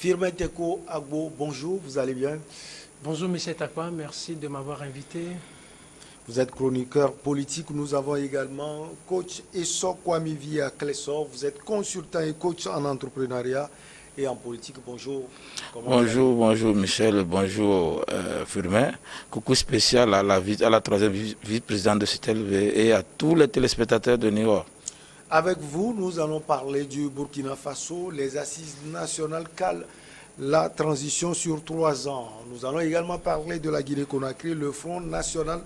Firmin Teko Agbo, bonjour, vous allez bien? Bonjour M. Takwa, merci de m'avoir invité. Vous êtes chroniqueur politique. Nous avons également coach Eso Kwamivi à Clessor. Vous êtes consultant et coach en entrepreneuriat et en politique. Bonjour. Bonjour Michel, bonjour Firmin. Coucou spécial à la troisième vice-présidente de CTLV et à tous les téléspectateurs de New York. Avec vous, nous allons parler du Burkina Faso. Les assises nationales calent la transition sur 3 ans. Nous allons également parler de la Guinée-Conakry, le Front national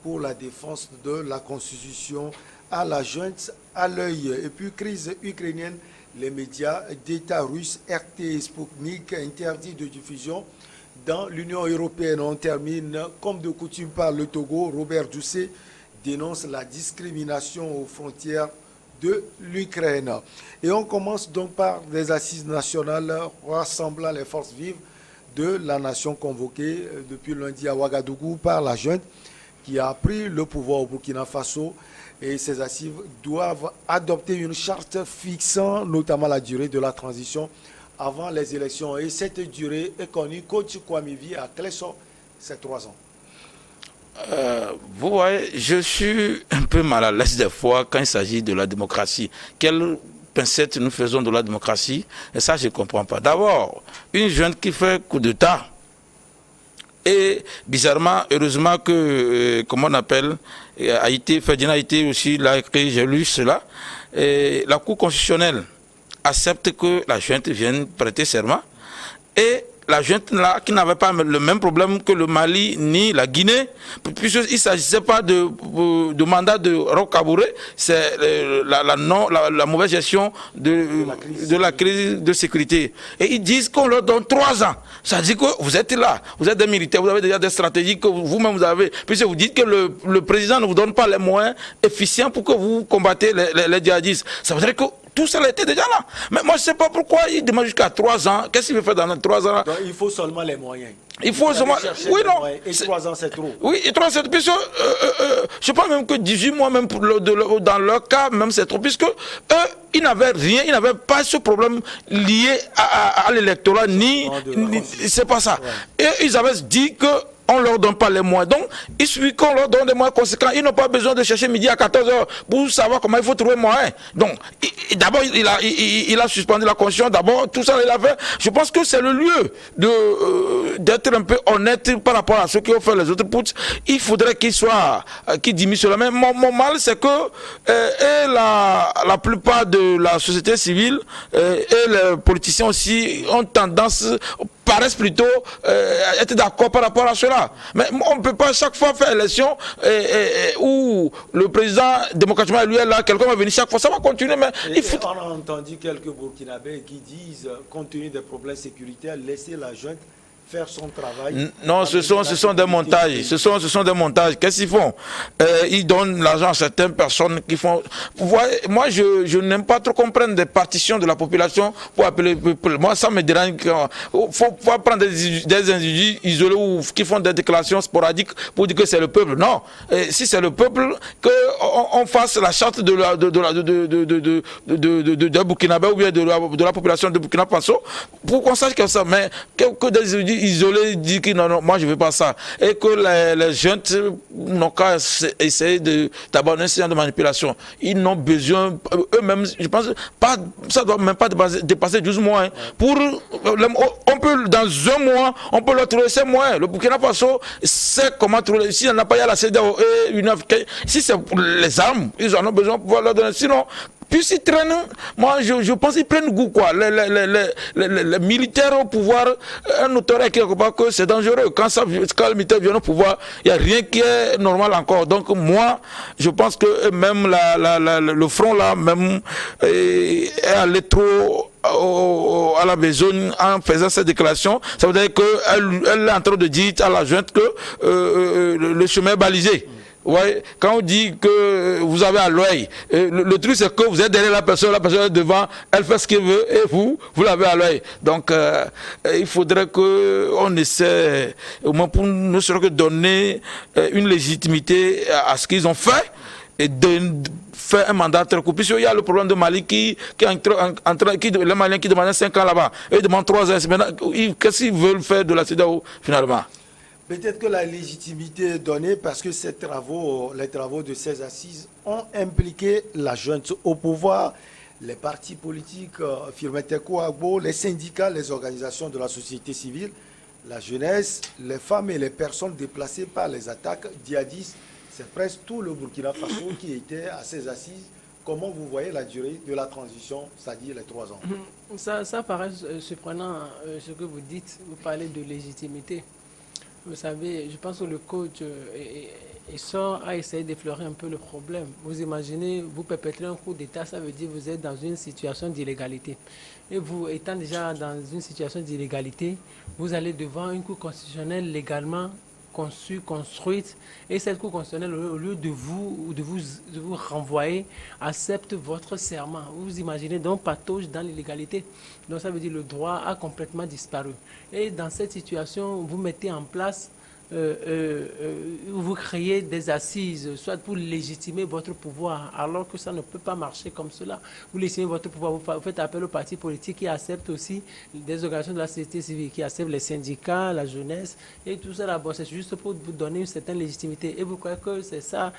pour la défense de la Constitution à la junte à l'œil. Et puis, crise ukrainienne, les médias d'État russes, RT et Sputnik, interdits de diffusion dans l'Union européenne. On termine, comme de coutume, par le Togo. Robert Doucet dénonce la discrimination aux frontières de l'Ukraine. Et on commence donc par des assises nationales rassemblant les forces vives de la nation convoquées depuis lundi à Ouagadougou par la junte qui a pris le pouvoir au Burkina Faso. Et ces assises doivent adopter une charte fixant notamment la durée de la transition avant les élections. Et cette durée est connue. Coach Kwamivi à Clessor, c'est 3 ans. Vous voyez, je suis un peu mal à l'aise des fois quand il s'agit de la démocratie. Quelle pincette nous faisons de la démocratie? Et ça, je ne comprends pas. D'abord, une jeune qui fait coup d'État. Et bizarrement, heureusement que, comment on appelle, Ferdinand Haïté aussi l'a écrit, j'ai lu cela. Et la Cour constitutionnelle accepte que la junte vienne prêter serment. Et la junte là, qui n'avait pas le même problème que le Mali ni la Guinée, puisqu'il ne s'agissait pas de mandat de Roch Kaboré, c'est la mauvaise gestion de la crise de sécurité. Et ils disent qu'on leur donne 3 ans. Ça dit que vous êtes là, vous êtes des militaires, vous avez déjà des stratégies que vous-même vous avez, puisque vous dites que le président ne vous donne pas les moyens efficients pour que vous combattez les djihadistes. Ça veut dire que tout ça était déjà là. Mais moi, je ne sais pas pourquoi il demande jusqu'à 3 ans. Qu'est-ce qu'il veut faire dans 3 ans? Donc, il faut seulement les moyens. Il faut seulement. Oui, non. Et 3 ans, c'est trop. Oui, et 3 ans, c'est trop. Puisque, je pense même que 18 mois, même dans leur cas, même c'est trop. Puisque eux, ils n'avaient rien, ils n'avaient pas ce problème lié à l'électorat, ni c'est pas ça. Ouais. Et ils avaient dit que on ne leur donne pas les moyens. Donc, il suffit qu'on leur donne des moyens conséquents. Ils n'ont pas besoin de chercher midi à 14 h pour savoir comment il faut trouver moyen. Donc, d'abord, il a suspendu la Constitution. D'abord, tout ça, il a fait. Je pense que c'est le lieu d'être un peu honnête par rapport à ceux qui ont fait les autres putsch. Il faudrait qu'ils diminuent cela. Mais mon mal, c'est que la plupart de la société civile et les politiciens aussi ont tendance, paraissent plutôt être d'accord par rapport à cela. Mais on ne peut pas chaque fois faire élection où le président démocratiquement élu est là, quelqu'un va venir chaque fois, ça va continuer. Mais on a entendu quelques Burkinabés qui disent, compte tenu des problèmes sécuritaires, laisser la junte faire son travail. Non, ce sont des montages. Ce sont des montages. Qu'est-ce qu'ils font? Ils donnent l'argent à certaines personnes qui font. Vous voyez, moi, je n'aime pas trop comprendre des partitions de la population pour appeler le peuple. Moi, ça me dérange. Il faut prendre des individus isolés ou qui font des déclarations sporadiques pour dire que c'est le peuple. Non. Si c'est le peuple, qu'on fasse la charte de Burkinabé ou bien de la population de Burkina Faso pour qu'on sache que ça. Mais que des individus isolés disent que non, moi je ne veux pas ça. Et que les jeunes n'ont qu'à essayer d'abandonner ce genre de manipulation. Ils n'ont besoin, eux-mêmes, je pense, pas, ça ne doit même pas dépasser 12 mois. Hein. On peut, dans 1 mois, on peut leur trouver ces moyens. Le Burkina Faso sait comment trouver. S'il n'y en a pas, il y a la CEDEAO et si c'est pour les armes, ils en ont besoin pour pouvoir leur donner. Sinon, puis ils traînent, moi je pense qu'ils prennent goût quoi. Les militaires au pouvoir, un auteur est quelque part que c'est dangereux. Quand les militaires viennent au pouvoir, il n'y a rien qui est normal encore. Donc moi, je pense que même le front là, même est allé trop à la besogne en faisant cette déclaration. Ça veut dire qu'elle est en train de dire à la junte que le chemin est balisé. Ouais, quand on dit que vous avez à l'œil, le truc c'est que vous êtes derrière la personne est devant, elle fait ce qu'elle veut et vous l'avez à l'œil. Donc il faudrait qu'on essaie, au moins pour ne serait que donner une légitimité à ce qu'ils ont fait. et de faire un mandat très court. Puisqu'il y a le problème de Mali les Maliens qui demandaient 5 ans là-bas, et ils demandent 3 ans. Qu'est-ce qu'ils veulent faire de la CEDEAO finalement? Peut-être que la légitimité est donnée parce que les travaux de ces assises ont impliqué la junte au pouvoir, les partis politiques, Firmeteko Agbo, les syndicats, les organisations de la société civile, la jeunesse, les femmes et les personnes déplacées par les attaques djihadistes. C'est presque tout le Burkina Faso qui était à ces assises. Comment vous voyez la durée de la transition, c'est-à-dire les 3 ans? Ça paraît surprenant ce que vous dites. Vous parlez de légitimité. Vous savez, je pense que le coach a essayé d'effleurer un peu le problème. Vous imaginez, vous perpétrez un coup d'État, ça veut dire que vous êtes dans une situation d'illégalité. Et vous, étant déjà dans une situation d'illégalité, vous allez devant une cour constitutionnelle légalement conçue, construite, et cette cour constitutionnelle, au lieu de vous renvoyer, accepte votre serment. Vous imaginez donc patauge dans l'illégalité. Donc ça veut dire que le droit a complètement disparu. Et dans cette situation, vous mettez en place, vous créez des assises, soit pour légitimer votre pouvoir, alors que ça ne peut pas marcher comme cela. Vous légitimez votre pouvoir, vous faites appel aux partis politiques qui acceptent aussi des organisations de la société civile, qui acceptent les syndicats, la jeunesse, et tout ça là-bas. C'est juste pour vous donner une certaine légitimité. Et vous croyez que c'est ça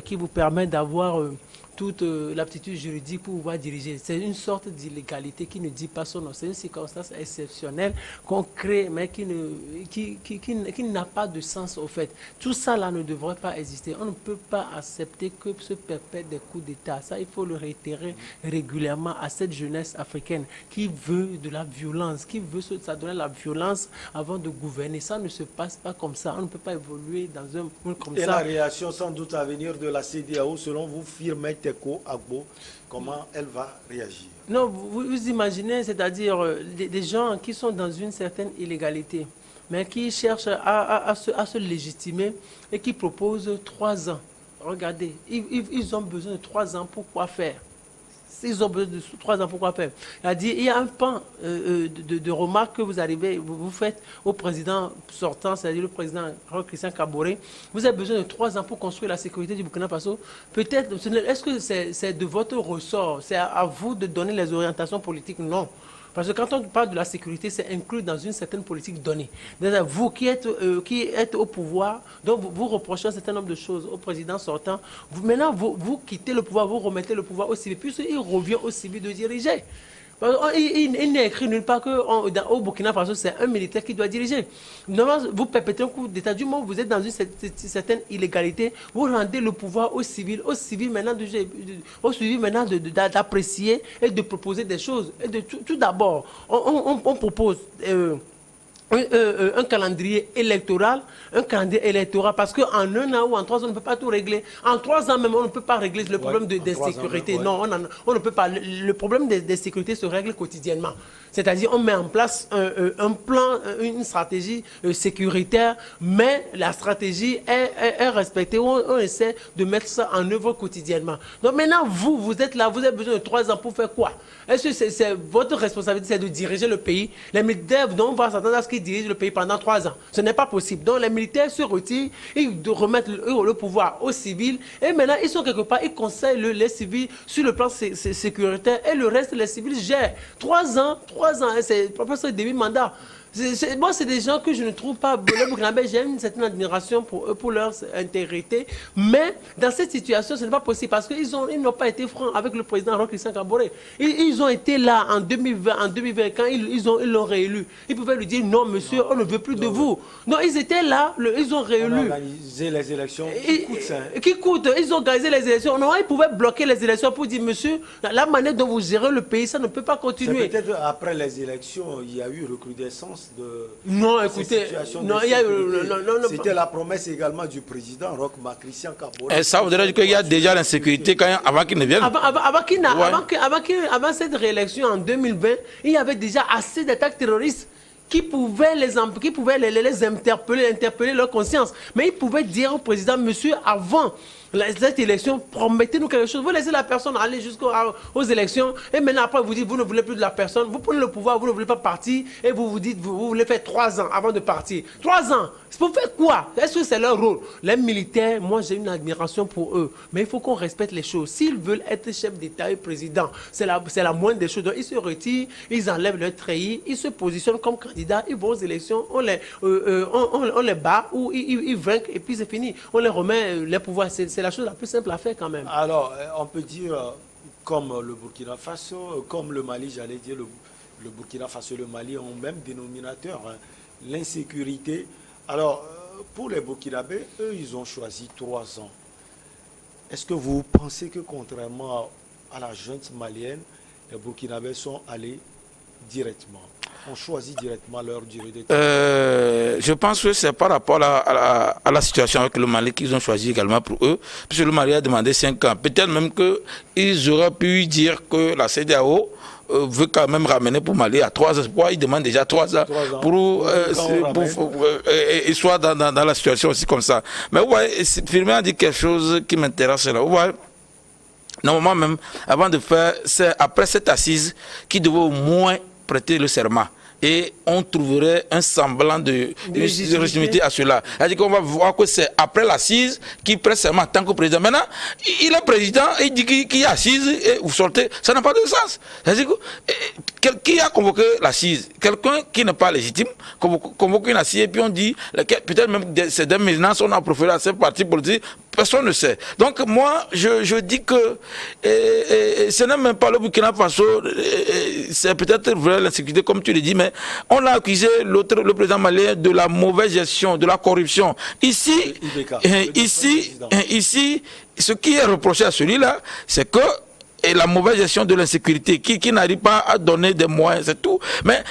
qui vous permet d'avoir toute l'aptitude juridique pour pouvoir diriger. C'est une sorte d'illégalité qui ne dit pas son nom. C'est une circonstance exceptionnelle qu'on crée, mais qui n'a pas de sens au fait. Tout ça là ne devrait pas exister. On ne peut pas accepter que se perpètrent des coups d'État. Ça, il faut le réitérer régulièrement à cette jeunesse africaine qui veut de la violence, qui veut s'adonner à la violence avant de gouverner. Ça ne se passe pas comme ça. On ne peut pas évoluer dans un monde comme ça. Et la réaction sans doute à venir de la CEDEAO, selon vous, Firmeteko Agbo, comment elle va réagir? Non, vous imaginez, c'est-à-dire des gens qui sont dans une certaine illégalité, mais qui cherchent à se légitimer et qui proposent 3 ans. Regardez, ils ont besoin de 3 ans pour quoi faire? Ils ont besoin de 3 ans, pourquoi faire? Il y a un pan de remarques que vous faites au président sortant, c'est-à-dire le président Christian Kaboré. Vous avez besoin de 3 ans pour construire la sécurité du Burkina Faso. Peut-être, est-ce que c'est de votre ressort? C'est à vous de donner les orientations politiques? Non. Parce que quand on parle de la sécurité, c'est inclus dans une certaine politique donnée. Vous qui êtes au pouvoir, donc vous reprochez un certain nombre de choses au président sortant. Maintenant, vous quittez le pouvoir, vous remettez le pouvoir au civil, puisqu'il revient au civil de diriger. Il n'est écrit nulle part qu'au Burkina Faso, c'est un militaire qui doit diriger. Normalement, vous perpétrez un coup d'État. Du moment où vous êtes dans une certaine illégalité, vous rendez le pouvoir au civil maintenant d'apprécier et de proposer des choses. Et tout d'abord, on propose un calendrier électoral, parce qu'en 1 an ou en 3 ans, on ne peut pas tout régler. En 3 ans même, on ne peut pas régler le problème de sécurité. Non, on ne peut pas. Le problème de sécurité se règle quotidiennement. C'est-à-dire, on met en place un plan, une stratégie sécuritaire, mais la stratégie est respectée. On essaie de mettre ça en œuvre quotidiennement. Donc maintenant, vous êtes là, vous avez besoin de 3 ans pour faire quoi? Est-ce que c'est votre responsabilité, c'est de diriger le pays? Les militaires, donc, on va s'attendre à ce qu'ils dirigent le pays pendant 3 ans. Ce n'est pas possible. Donc les militaires se retirent, ils remettent le pouvoir aux civils, et maintenant, ils sont quelque part, ils conseillent les civils sur le plan sécuritaire, et le reste, les civils gèrent. 3 ans, c'est presque demi-mandat. Moi, c'est des gens que je ne trouve pas... Les Burkinabés, j'ai une certaine admiration pour leur intégrité. Mais dans cette situation, ce n'est pas possible parce qu'ils n'ont pas été francs avec le président Christian Kaboré. Ils ont été là en 2020, quand ils l'ont réélu. Ils pouvaient lui dire non, monsieur, on ne veut plus de vous. Non, ils étaient là, ils ont réélu. On a organisé les élections. Qui coûte? Ils ont organisé les élections. Non, ils pouvaient bloquer les élections pour dire monsieur, la manière dont vous gérez le pays, ça ne peut pas continuer. C'est peut-être après les élections, il y a eu recrudescence de c'était la promesse également du président Christian Kaboré. Et ça voudrait dire qu'il y a déjà l'insécurité avant qu'il ne vienne. Avant cette réélection en 2020, il y avait déjà assez d'attaques terroristes qui pouvaient les interpeller leur conscience. Mais ils pouvaient dire au président, monsieur, avant Cette élection, promettez-nous quelque chose. Vous laissez la personne aller jusqu'aux élections et maintenant après vous dites vous ne voulez plus de la personne, vous prenez le pouvoir, vous ne voulez pas partir et vous vous dites vous voulez faire 3 ans avant de partir. 3 ans, c'est pour faire quoi? Est-ce que c'est leur rôle? Les militaires, moi j'ai une admiration pour eux, mais il faut qu'on respecte les choses. S'ils veulent être chef d'État et président, c'est la moindre des choses. Donc, ils se retirent, ils enlèvent leur treillis, ils se positionnent comme candidats, ils vont aux élections, on les bat ou ils vainquent et puis c'est fini. On les remet les pouvoirs. C'est la chose la plus simple à faire quand même. Alors, on peut dire, comme le Burkina Faso, comme le Mali, j'allais dire, le Burkina Faso et le Mali ont le même dénominateur, hein, l'insécurité. Alors, pour les Burkinabés, eux, ils ont choisi 3 ans. Est-ce que vous pensez que contrairement à la junte malienne, les Burkinabés sont allés directement, ont choisi directement leur durée de temps? Je pense que c'est par rapport à la situation avec le Mali qu'ils ont choisi également pour eux, puisque le Mali a demandé 5 ans. Peut-être même qu'ils auraient pu dire que la CEDEAO veut quand même ramener pour Mali à 3 ans. Pourquoi ils demandent déjà 3 ans pour soit dans la situation aussi comme ça. Mais vous voyez, Firmin a dit quelque chose qui m'intéresse là. Vous voyez, normalement même, avant de faire, c'est après cette assise qui devait au moins prêter le serment. Et on trouverait un semblant de légitimité à cela. C'est-à-dire qu'on va voir que c'est après l'assise qu'il prête serment en tant que président. Maintenant, il est président, il dit qu'il y a assise et vous sortez. Ça n'a pas de sens. C'est-à-dire que qui a convoqué l'assise? Quelqu'un qui n'est pas légitime convoque une assise et puis on dit, peut-être même c'est des menaces on a proféré à ces partis politiques. Personne ne sait. Donc moi, je dis que ce n'est même pas le Burkina Faso, c'est peut-être vrai l'insécurité comme tu le dis, mais on a accusé le président malien de la mauvaise gestion, de la corruption. Ici, ce qui est reproché à celui-là, c'est que et la mauvaise gestion de l'insécurité, qui n'arrive pas à donner des moyens, c'est tout. Mais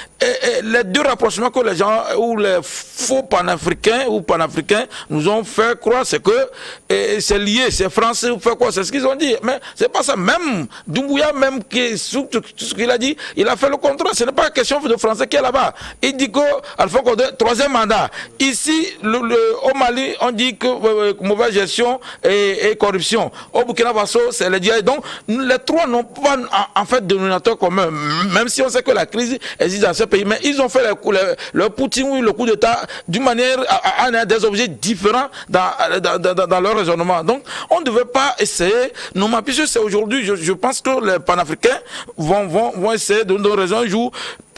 les deux rapprochements que les gens, ou les faux panafricains ou panafricains nous ont fait croire, c'est que c'est lié, c'est français ou fait quoi, c'est ce qu'ils ont dit. Mais c'est pas ça. Même Doumbouya, même tout ce qu'il a dit, il a fait le contraire. Ce n'est pas une question de français qui est là-bas. Il dit que Alpha Condé, 3e mandat. Ici, au Mali, on dit que mauvaise gestion et corruption. Au Burkina Faso, c'est les diables. Donc, les trois n'ont pas en fait de dénominateur commun, même si on sait que la crise existe dans ce pays, mais ils ont fait leur Poutine ou le coup d'État d'une manière à des objets différents dans leur raisonnement. Donc on ne devait pas essayer, non, puisque c'est aujourd'hui, je pense que les panafricains vont essayer de nous raison un jour,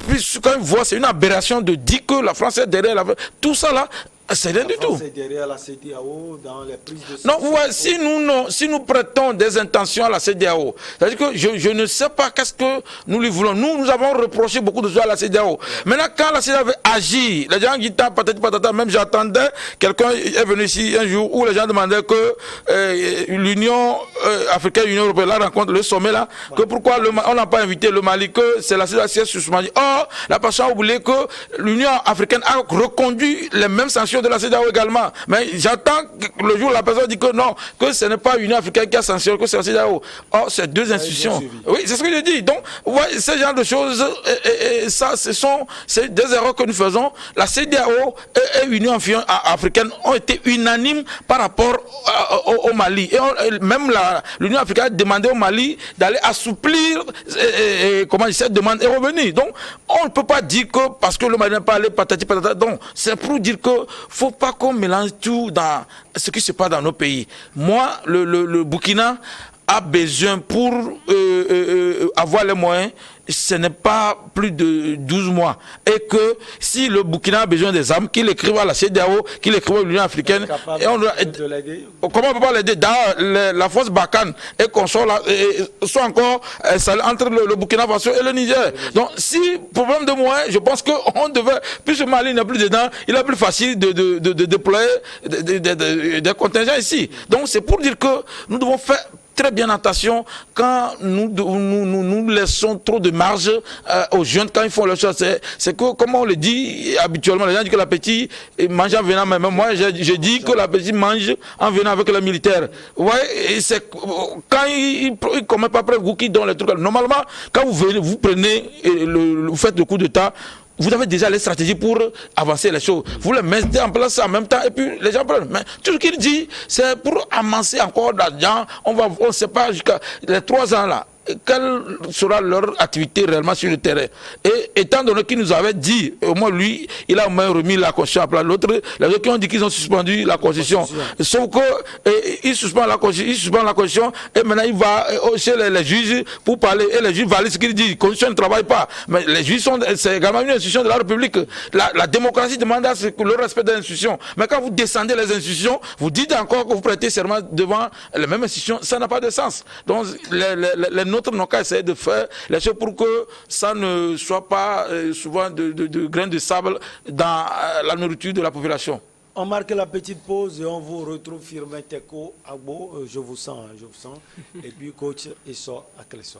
puisque quand ils voient, c'est une aberration de dire que la France est derrière tout ça là. C'est rien du tout. C'est derrière la CEDEAO dans les prises de non, ouais, si nous prêtons des intentions à la CEDEAO, c'est-à-dire que je ne sais pas qu'est-ce que nous lui voulons. Nous avons reproché beaucoup de choses à la CEDEAO. Maintenant, quand la CEDEAO agit, les gens qui tapent patata, même j'attendais, quelqu'un est venu ici un jour où les gens demandaient que l'Union africaine, l'Union européenne, la rencontre, le sommet là, que pourquoi on n'a pas invité le Mali, que c'est la CEDEAO qui est suspendue. Or, la personne a oublié que l'Union africaine a reconduit les mêmes sanctions de la CEDEAO également. Mais j'attends le jour où la personne dit que non, que ce n'est pas l'Union africaine qui a sanctionné, que c'est la CEDEAO. Or, c'est deux institutions. Oui, c'est ce que je dis. Donc, ouais, ce genre de choses, ça, c'est des erreurs que nous faisons. La CEDEAO et l'Union africaine ont été unanimes par rapport au Mali. Et même l'Union africaine a demandé au Mali d'aller assouplir cette demande est revenue. Donc, on ne peut pas dire que parce que le Mali n'a pas allé patati patata. Donc, c'est pour dire que faut pas qu'on mélange tout dans ce qui se passe dans nos pays. Moi, le Burkina a besoin pour avoir les moyens, ce n'est pas plus de 12 mois. Et que si le Burkina a besoin des armes, qu'il écrive à la CEDEAO, qu'il écrive à l'Union africaine. Et on doit, comment on peut pas l'aider? Dans la force Barkhane et qu'on soit là, soit encore entre le Burkina Faso et le Niger. Donc, si problème de moyens, je pense qu'on devait, puisque Mali n'est plus dedans, il est plus facile de déployer des contingents ici. Donc, c'est pour dire que nous devons faire très bien attention quand nous laissons trop de marge aux jeunes quand ils font leur chose. C'est que, comme on le dit habituellement, les gens disent que l'appétit mange en venant, mais moi je dis que l'appétit mange en venant avec les militaires. Ouais, c'est quand ils ne commettent pas preuve, qui donnent les trucs. Normalement, quand vous venez, vous prenez, vous faites le coup d'État, vous avez déjà les stratégies pour avancer les choses. Vous les mettez en place en même temps et puis les gens prennent. Mais tout ce qu'il dit, c'est pour amasser encore d'argent. On ne sait pas jusqu'à les 3 ans là. Quelle sera leur activité réellement sur le terrain? Et étant donné qu'il nous avait dit, au moins lui, il a au moins remis la Constitution à plat. L'autre, les autres qui ont dit qu'ils ont suspendu la Constitution. Sauf que il suspend la Constitution et maintenant il va chez les juges pour parler. Et les juges valident ce qu'il dit. La Constitution ne travaille pas. Mais les juges c'est également une institution de la République. La démocratie demande à ce que le respect des institutions. Mais quand vous descendez les institutions, vous dites encore que vous prêtez serment devant les mêmes institutions. Ça n'a pas de sens. Donc les nôtres n'ont qu'à essayer de faire les choses pour que ça ne soit pas souvent de grains de sable dans la nourriture de la population. On marque la petite pause et on vous retrouve Firmin Teko Agbo. Je vous sens. Et puis coach Esso Akleso.